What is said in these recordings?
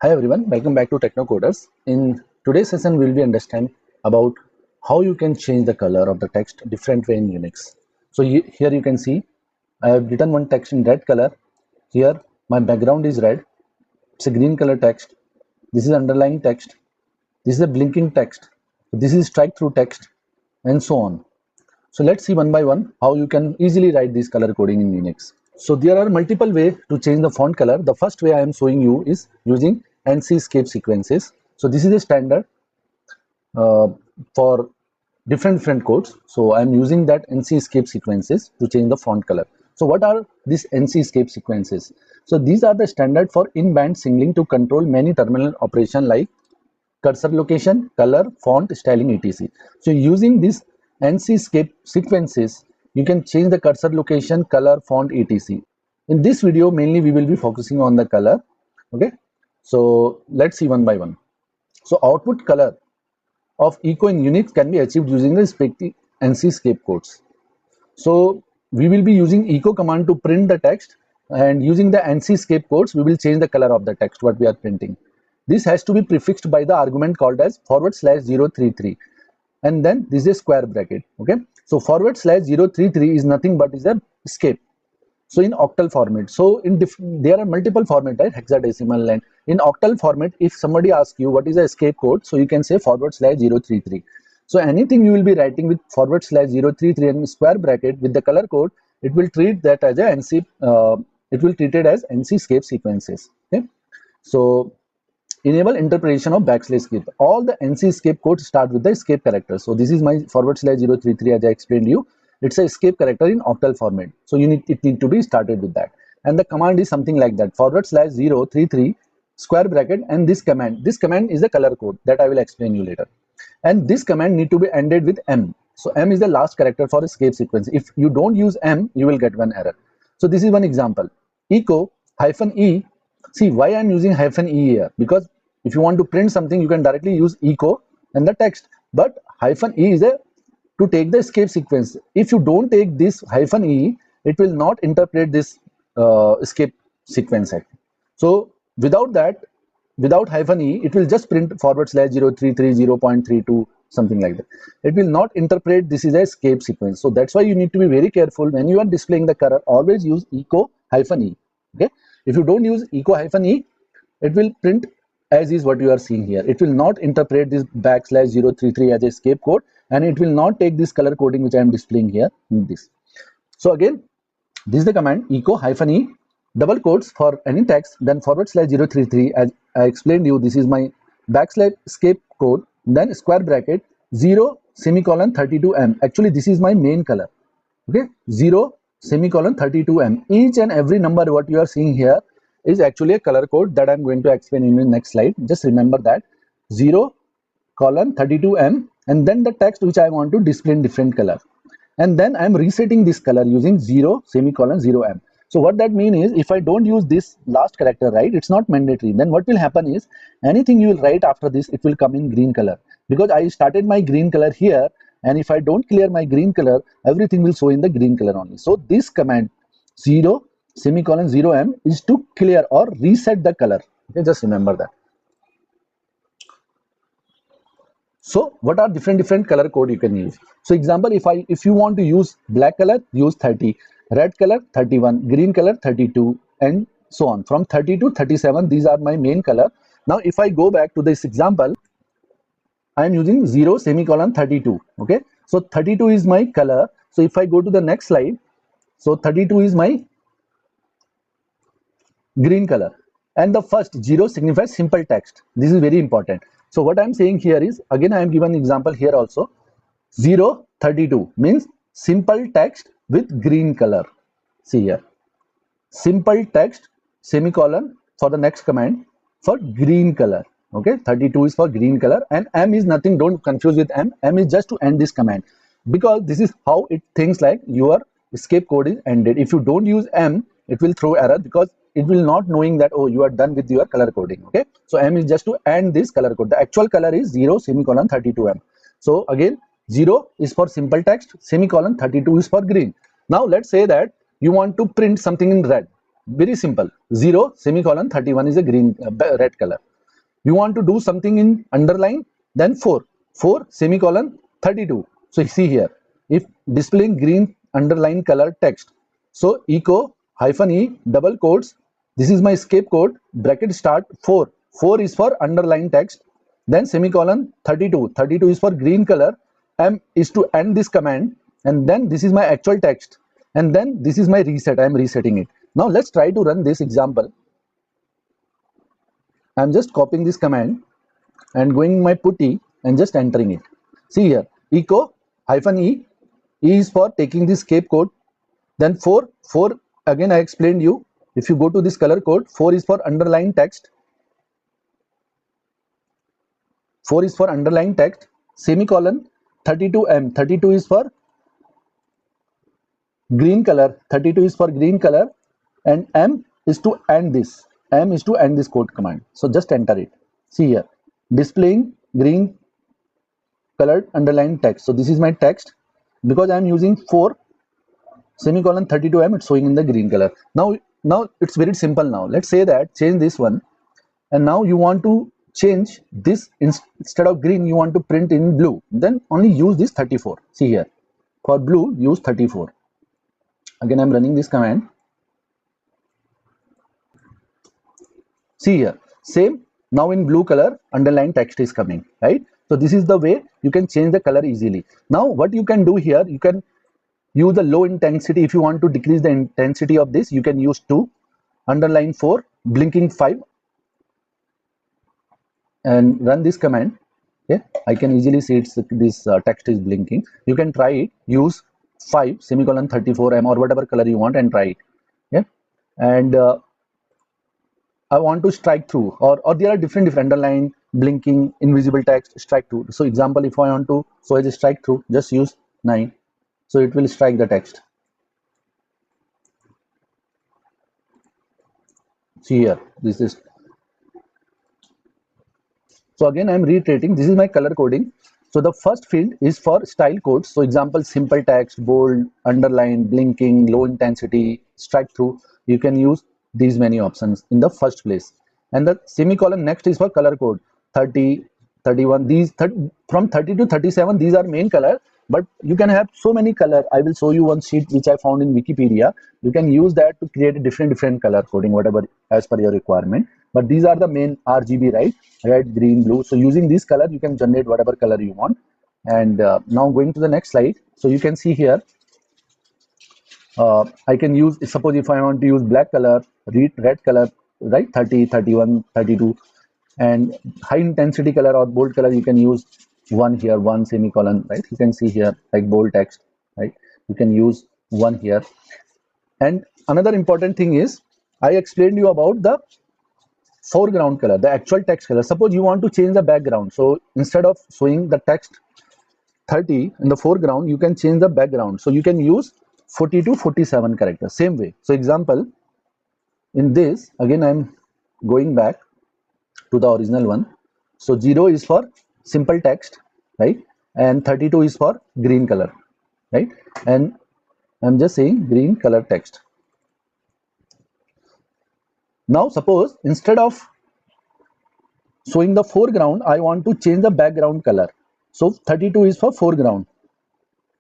Hi everyone, welcome back to Technocoders. In today's session, we'll be understand about how you can change the color of the text different way in Unix. So here you can see I have written one text in red color. Here my background is red. It's a green color text. This is underlying text. This is a blinking text. This is strike through text, and so on. So let's see one by one how you can easily write this color coding in Unix. So there are multiple ways to change the font color. The first way I am showing you is using ANSI escape sequences. So this is a standard for different codes. So I'm using that ANSI escape sequences to change the font color. So what are these ANSI escape sequences? So these are the standard for in-band signaling to control many terminal operation like cursor location, color, font, styling, etc. So using these ANSI escape sequences, you can change the cursor location, color, font, etc. In this video, mainly we will be focusing on the color. Okay, so let's see one by one. So output color of echo in Unix can be achieved using the respective ANSI escape codes. So we will be using echo command to print the text, and using the ANSI escape codes, we will change the color of the text what we are printing. This has to be prefixed by the argument called as /033, and then this is a square bracket. Okay, so /033 is nothing but is a escape. So in octal format, so in there are multiple format, right? Hexadecimal, and in octal format, if somebody asks you what is the escape code, so you can say /033. So anything you will be writing with /033 and square bracket with the color code, it will treat that as a ANSI. It will treat it as ANSI escape sequences. Okay, so enable interpretation of backslash escape. All the ANSI escape codes start with the escape character. So this is my /033 as I explained you. It's a escape character in octal format. So it need to be started with that. And the command is something like that: /033 square bracket, and this command. This command is the color code that I will explain you later. And this command need to be ended with M. So M is the last character for escape sequence. If you don't use M, you will get one error. So this is one example. Echo -E. See why I'm using -E here, because if you want to print something, you can directly use echo and the text, but -E is a to take the escape sequence. If you don't take this -E, it will not interpret this escape sequence. So without that, without -E, it will just print /033 0.32 something like that. It will not interpret this is a escape sequence. So that's why you need to be very careful when you are displaying the color. Always use echo -E. Okay, if you don't use echo -E, it will print as is what you are seeing here. It will not interpret this /033 as a escape code, and it will not take this color coding which I am displaying here in this. So again, this is the command echo -E, double quotes for any text, then /033. As I explained you, this is my backslash escape code, then square bracket 0:32M. Actually, this is my main color. Okay, 0:32M. Each and every number what you are seeing here is actually a color code that I'm going to explain in the next slide. Just remember that 0:32M, and then the text which I want to display in different color, and then I'm resetting this color using 0:0M. So what that means is, if I don't use this last character, right, it's not mandatory, then what will happen is anything you will write after this, it will come in green color, because I started my green color here, and if I don't clear my green color, everything will show in the green color only. So this command 0:0M is to clear or reset the color. Okay, just remember that. So what are different color code you can use? So example, if you want to use black color, use 30, red color 31, green color 32, and so on. From 30 to 37, these are my main color. Now if I go back to this example, I am using 0:32. Okay, so 32 is my color. So if I go to the next slide, so 32 is my green color, and the first 0 signifies simple text. This is very important. So what I'm saying here is, again I am given example here also, 0:32 means simple text with green color. See here, simple text semicolon for the next command for green color. Okay, 32 is for green color, and M is nothing, don't confuse with M. M is just to end this command, because this is how it thinks like your escape code is ended. If you don't use M, it will throw error, because it will not knowing that, oh, you are done with your color coding. Okay, so M is just to end this color code. The actual color is 0:32M. So again, 0 is for simple text, semicolon 32 is for green. Now let's say that you want to print something in red. Very simple. 0:31 is a green red color. You want to do something in underline, then 4 semicolon 32. So see here, if displaying green underline color text, so echo hyphen e double quotes, this is my escape code, bracket start 4 is for underline text, then semicolon 32 is for green color, m is to end this command, and then this is my actual text, and then this is my reset. I am resetting it. Now let's try to run this example. I'm just copying this command and going my putty and just entering it. See here, echo hyphen e is for taking this escape code, then 4 again I explained you, if you go to this color code, 4 is for underline text, 4 is for underline text, semicolon 32m, 32 is for green color, 32 is for green color, and m is to end this, code command. So just enter it. See here, displaying green colored underline text. So this is my text, because I am using 4 semicolon 32m, it's showing in the green color. Now it's very simple. Now let's say that change this one, and now you want to change this, instead of green you want to print in blue, then only use this 34. See here, for blue use 34. Again I'm running this command. See here, same, now in blue color underline text is coming, right? So this is the way you can change the color easily. Now what you can do here, you can use the low intensity. If you want to decrease the intensity of this, you can use 2, underline 4, blinking 5, and run this command. Okay, I can easily see this text is blinking. You can try it, use 5 semicolon 34m or whatever color you want and try it. Yeah, and I want to strike through, or there are different underline, blinking, invisible text, strike through. So example, if I want to so as a strike through, just use 9, so it will strike the text. See here, this is. So again I'm reiterating, this is my color coding. So the first field is for style codes. So example, simple text, bold, underline, blinking, low intensity, strike through. You can use these many options in the first place. And the semicolon next is for color code, 30, 31. These from 30 to 37, these are main color, but you can have so many color. I will show you one sheet which I found in Wikipedia. You can use that to create a different color coding, whatever as per your requirement. But these are the main RGB, right? Red, green, blue. So using this color, you can generate whatever color you want. And now going to the next slide. So you can see here, I can use, suppose if I want to use black color, red color, right? 30, 31, 32, and high intensity color or bold color, you can use 1 here, 1 semicolon, right? You can see here like bold text, right? You can use 1 here. And another important thing is, I explained you about the foreground color, the actual text color. Suppose you want to change the background, so instead of showing the text 30 in the foreground, you can change the background. So you can use 40 to 47 characters, same way. So example, in this, again I'm going back to the original one. So 0 is for simple text, right? And 32 is for green color, right? And I'm just saying green color text. Now suppose instead of showing the foreground, I want to change the background color. So 32 is for foreground.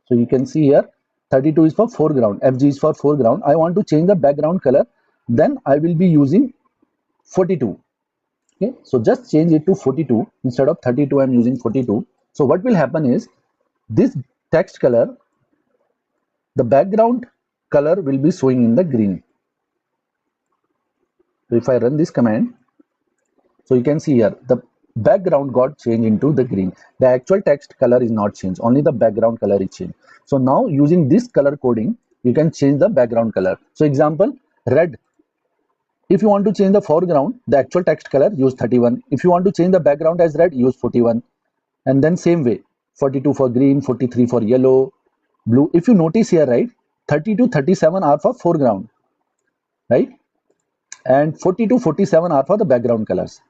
So you can see here 32 is for foreground, FG is for foreground. I want to change the background color, then I will be using 42. Okay, so just change it to 42 instead of 32. I'm using 42. So what will happen is, this text color, the background color will be showing in the green. So if I run this command, so you can see here the background got changed into the green. The actual text color is not changed, only the background color is changed. So now using this color coding, you can change the background color. So example, red. If you want to change the foreground, the actual text color, use 31. If you want to change the background as red, use 41. And then same way, 42 for green, 43 for yellow, blue. If you notice here, right, 30 to 37 are for foreground, right? And 40 to 47 are for the background colors.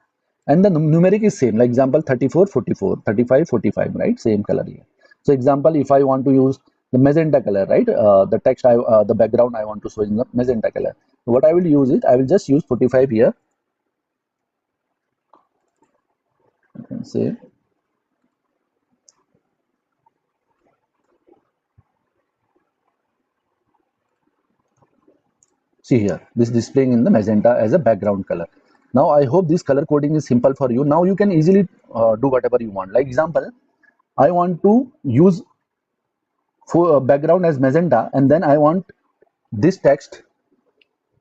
And the numeric is same, like example 34, 44, 35, 45, right? Same color here. So example, if I want to use the magenta color, right? The text, the background I want to show in the magenta color. So what I will use is, I will just use 45 here. say see here, this displaying in the magenta as a background color. Now I hope this color coding is simple for you. Now you can easily do whatever you want. Like example, I want to use for background as magenta, and then I want this text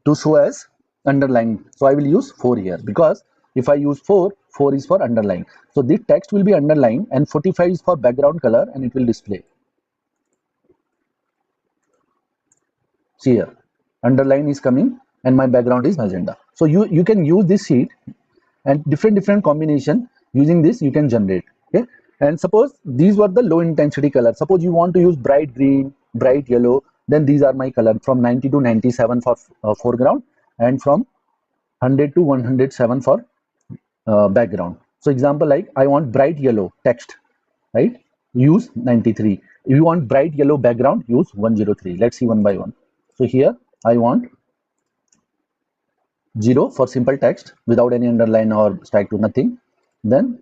to show as underline. So I will use 4 here, because if I use 4 is for underline. So this text will be underlined, and 45 is for background color, and it will display. See here, underline is coming and my background is magenta. So you can use this sheet, and different combination using this you can generate. Okay, and suppose these were the low intensity color. Suppose you want to use bright green, bright yellow, then these are my color from 90 to 97 for foreground, and from 100 to 107 for background. So example, like I want bright yellow text, right? Use 93. If you want bright yellow background, use 103. Let's see one by one. So here I want 0 for simple text without any underline or strike to nothing. Then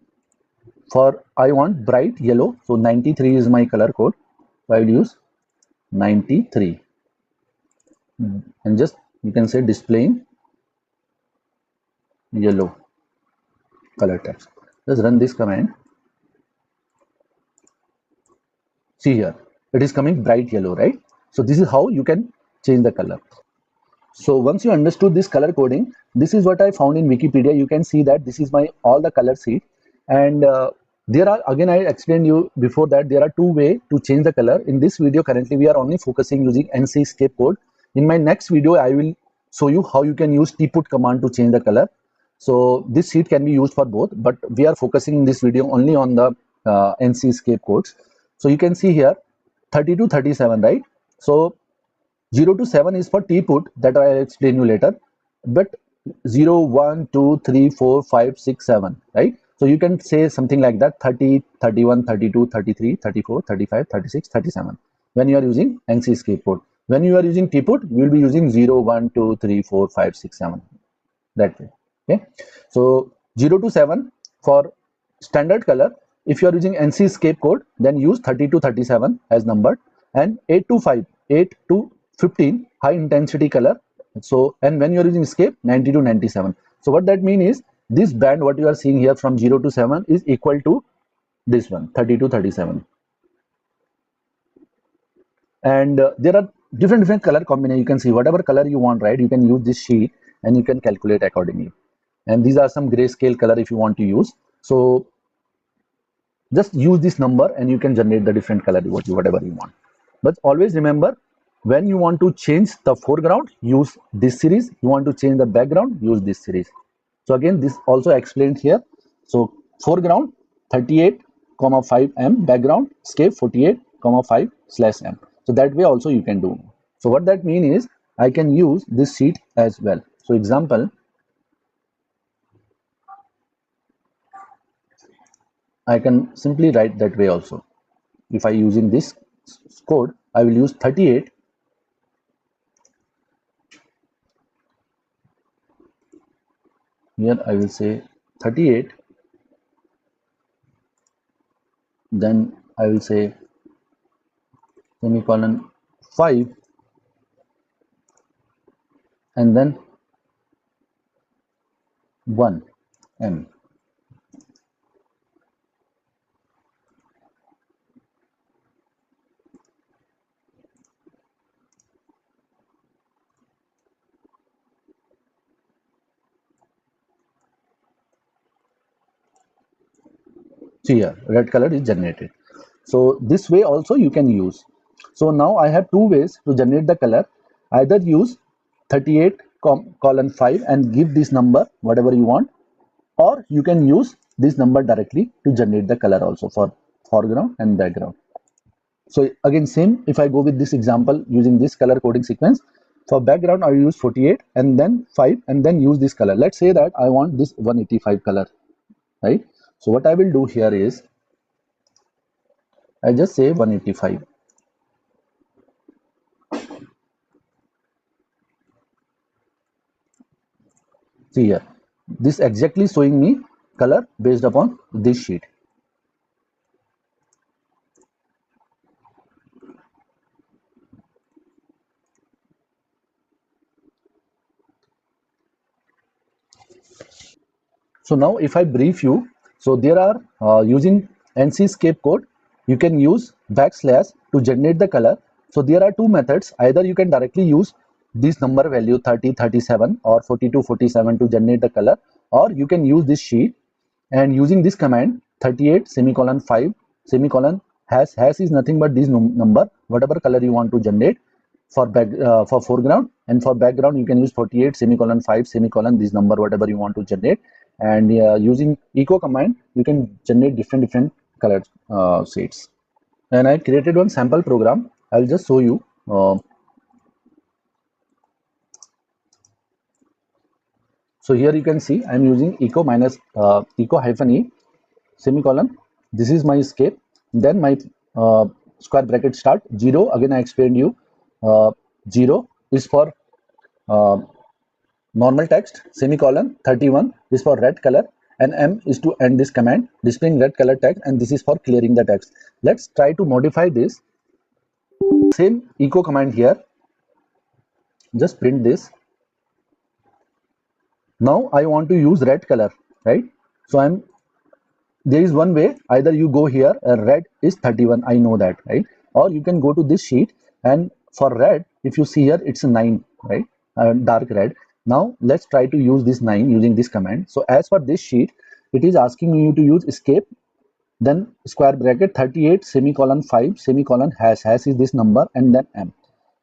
for I want bright yellow, so 93 is my color code. So I will use 93, and just you can say displaying yellow color text. Just run this command. See here, it is coming bright yellow, right? So this is how you can change the color. So once you understood this color coding, this is what I found in Wikipedia. You can see that this is my all the color sheet, and there are, again I explained you before that there are two ways to change the color. In this video currently we are only focusing using ANSI escape code. In my next video I will show you how you can use tput command to change the color. So this sheet can be used for both, but we are focusing in this video only on the ANSI escape codes. So you can see here 30 to 37, right? So 0 to 7 is for tput, that I'll explain you later, but 0, 1, 2, 3, 4, 5, 6, 7, right? So you can say something like that: 30, 31, 32, 33, 34, 35, 36, 37 when you are using ANSI escape code. When you are using tput, you will be using 0, 1, 2, 3, 4, 5, 6, 7, that way. Okay, so 0 to 7 for standard color. If you are using ANSI escape code, then use 30 to 37 as numbered, and 8 to 5, 8 to 15 high intensity color. So, and when you are using escape, 90 to 97. So what that means is this band what you are seeing here from 0 to 7 is equal to this one, 30 to 37. And there are different color combination. You can see whatever color you want, right? You can use this sheet and you can calculate accordingly. And these are some grayscale color if you want to use. So just use this number and you can generate the different color whatever you want. But always remember, when you want to change the foreground, use this series. You want to change the background, use this series. So again, this also explained here. So foreground 38,5m, background escape 48,5/m. So that way also you can do. So what that means is I can use this sheet as well. So example, I can simply write that way also. If I using this code, I will use 38. Here I will say 38, then I will say semicolon 5, and then 1m. See here, red color is generated. So this way also you can use. So now I have two ways to generate the color. Either use 38:5 and give this number whatever you want, or you can use this number directly to generate the color also for foreground and background. So again, same, if I go with this example using this color coding sequence, for background I will use 48 and then 5 and then use this color. Let's say that I want this 185 color, right? So what I will do here is I just say 185. See here, this exactly showing me color based upon this sheet. So now if I brief you, so there are using ANSI escape code, you can use backslash to generate the color. So there are two methods. Either you can directly use this number value 30, 37 or 42, 47 to generate the color, or you can use this sheet and using this command 38 semicolon 5 semicolon hash is nothing but this number, whatever color you want to generate for foreground, and for background you can use 48 semicolon 5 semicolon this number, whatever you want to generate. And using echo command you can generate different color shades. And I created one sample program. I'll just show you. So here you can see I'm using echo minus echo hyphen e semicolon. This is my escape. Then my square bracket start 0. Again I explained you 0 is for normal text, semicolon 31 is for red color, and M is to end this command displaying red color text, and this is for clearing the text. Let's try to modify this. Same echo command here. Just print this. Now I want to use red color, right? So there is one way. Either you go here, red is 31. I know that, right? Or you can go to this sheet, and for red, if you see here, it's a 9, right? Dark red. Now let's try to use this 9 using this command. So as for this sheet, it is asking you to use escape, then square bracket 38 semicolon 5 semicolon hash is this number, and then M.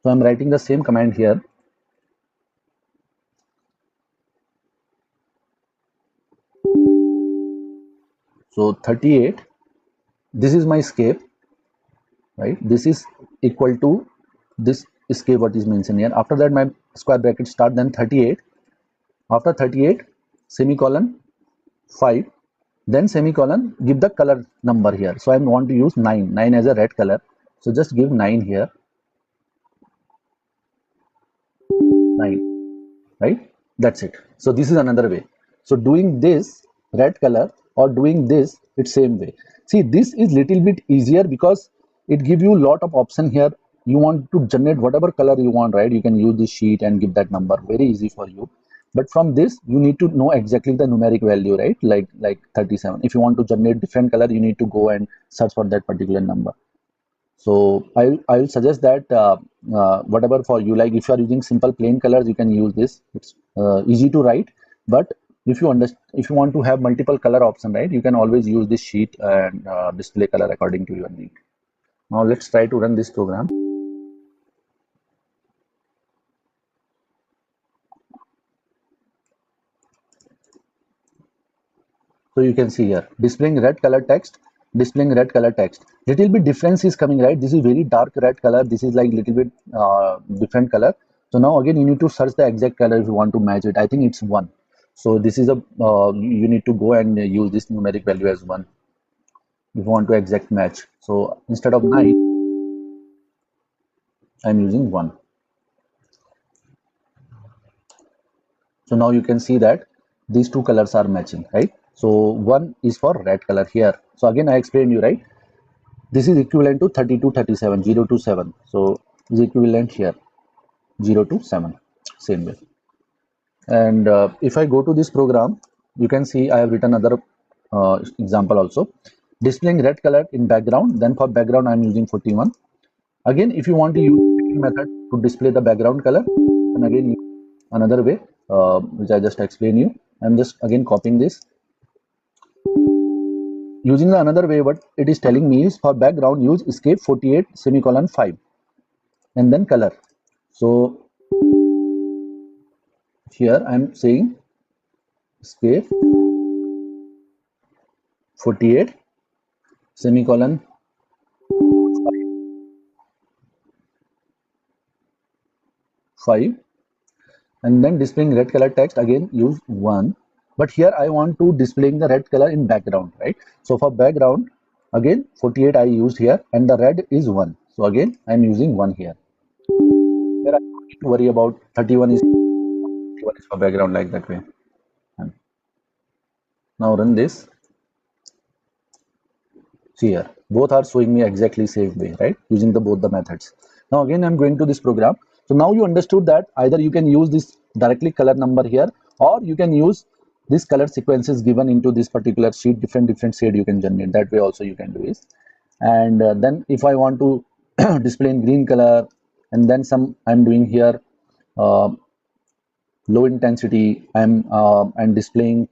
So I'm writing the same command here. So 38, this is my escape, right? This is equal to this escape what is mentioned here. After that my square bracket start, then 38. After 38 semicolon 5, then semicolon, give the color number here. So I want to use 9 as a red color. So just give 9 here, 9, right? That's it. So this is another way. So doing this red color or doing this, it's same way. See, this is little bit easier because it gives you a lot of option here. You want to generate whatever color you want, right? You can use this sheet and give that number, very easy for you. But from this you need to know exactly the numeric value, right? Like 37. If you want to generate different color, you need to go and search for that particular number. So I'll suggest that whatever for you, like if you are using simple plain colors, you can use this. It's easy to write, but if you want to have multiple color option, right, you can always use this sheet and display color according to your need. Now let's try to run this program. So you can see here displaying red color text, displaying red color text. Little bit difference is coming, right? This is very dark red color. This is like little bit different color. So now again you need to search the exact color if you want to match it. I think it's 1. So this is a you need to go and use this numeric value as 1 if you want to exact match. So instead of 9, I'm using 1. So now you can see that these two colors are matching, right? So 1 is for red color here. So again I explained you, right? This is equivalent to 32, 37, 0 to 7. So is equivalent here 0 to 7, same way. And if I go to this program, you can see I have written other example also. Displaying red color in background, then for background I am using 41. Again, if you want to use method to display the background color, and again another way which I just explained you. I'm just again copying this. Using the another way, what it is telling me is for background use escape 48 semicolon 5 and then color. So here I'm saying escape 48 semicolon 5 and then displaying red color text, again use 1. But here I want to displaying the red color in background, right? So for background, again 48 I used here and the red is 1. So again I'm using 1 here. Here I don't need to worry about 31 is for background like that way. Now run this. See here, both are showing me exactly same way, right? Using the both the methods. Now again, I'm going to this program. So now you understood that either you can use this directly color number here, or you can use this color sequences given into this particular sheet, different shade you can generate. That way also you can do this. And then if I want to display in green color, and then some I'm doing here uh, low intensity, I'm displaying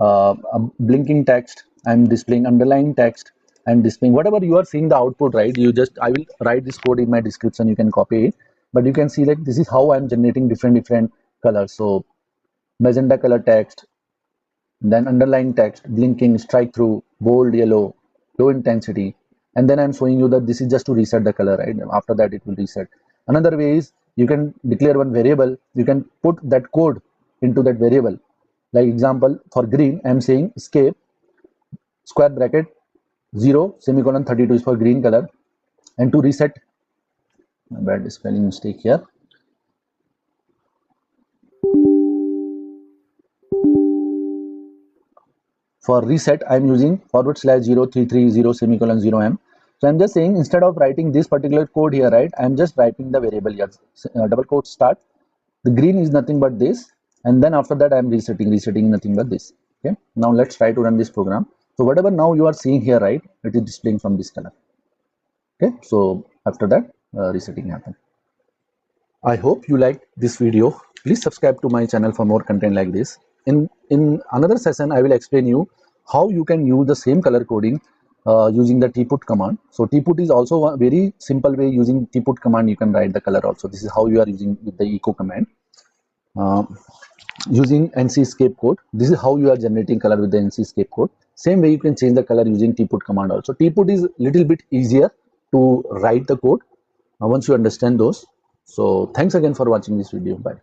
a blinking text, I'm displaying underlying text, I'm displaying whatever you are seeing the output, right? You just, I will write this code in my description, you can copy it, but you can see like this is how I'm generating different colors. So magenta color text, then underlying text, blinking, strike through, bold, yellow, low intensity, and then I'm showing you that this is just to reset the color, right? After that it will reset. Another way is you can declare one variable, you can put that code into that variable. Like example, for green, I'm saying escape square bracket 0 semicolon 32 is for green color, and to reset, my bad spelling mistake here. For reset, I'm using /0330 semicolon 0m. So I'm just saying instead of writing this particular code here, right, I'm just writing the variable here, double quote start. The green is nothing but this, and then after that I'm resetting nothing but this. Okay, now let's try to run this program. So whatever now you are seeing here, right, it is displaying from this color. Okay, so after that resetting happened. I hope you liked this video. Please subscribe to my channel for more content like this. In another session, I will explain you how you can use the same color coding using the tput command. So tput is also a very simple way. Using tput command, you can write the color also. This is how you are using with the echo command. Uh, Using ANSI escape code, this is how you are generating color with the ANSI escape code. Same way you can change the color using tput command also. Tput is little bit easier to write the code once you understand those. So thanks again for watching this video. Bye.